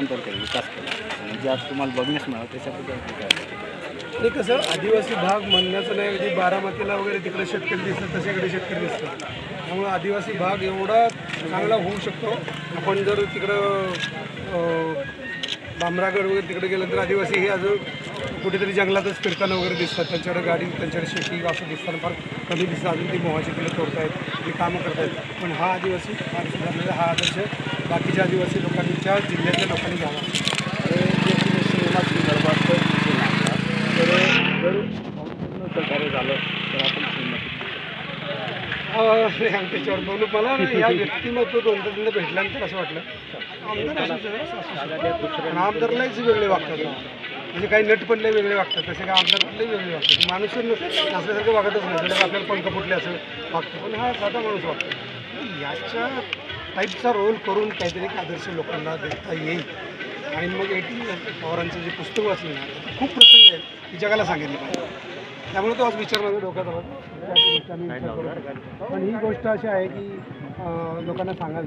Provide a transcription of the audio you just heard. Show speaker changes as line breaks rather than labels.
रूपांतर केलं, विकास केला म्हणजे आज तुम्हाला बघण्यास मिळालं त्याच्याबद्दल काय?
ते कसं आदिवासी भाग म्हणण्याचं नाही, म्हणजे बारामतीला वगैरे तिकडे शेतकरी दिसतात तशाकडे शेतकरी दिसतात. त्यामुळे आदिवासी भाग एवढा चांगला होऊ शकतो. आपण जर तिकडं भामरागड वगैरे तिकडे गेलं तर आदिवासी हे अजून कुठेतरी जंगलातच फिरताना वगैरे दिसतात. त्यांच्याकडे गाडी, त्यांच्याकडे शेती असं दिसताना फार कमी दिसतं. अजून ती मोहाची फुलं तोडतायत, ती कामं करतायत. पण हा आदिवासी फार सुधारलेला, हा आदर्श बाकीच्या आदिवासी लोकांच्या जिल्ह्यातल्या लोकांनी घ्यावा.
संदर्भात तर जर संपूर्ण सहकार्य झालं तर आपण
त्याच्यावर बोलू. मला या व्यक्तिमत्व दोनदा भेटल्यानंतर असं वाटलं आमदारलाच वेगळे वागतात. म्हणजे काही नट पडले वेगळे वागतात, तसे काही आमदारले वेगळे वागतात. माणूस असल्यासारखं वागतच नाही, त्याला आपल्याला पंख फुटले असं वागतं. पण हा साधा माणूस वागतो. याच्या टाईपचा रोल करून काहीतरी आदर्श लोकांना देता येईल. आणि मग पवारांचं जे पुस्तक वाचलं ना, खूप प्रसंग आहेत की जगाला सांगितलं पाहिजे. त्यामुळे तो आज विचार माझ्या डोक्यात आला. पण ही गोष्ट अशी आहे की लोकांना सांगायला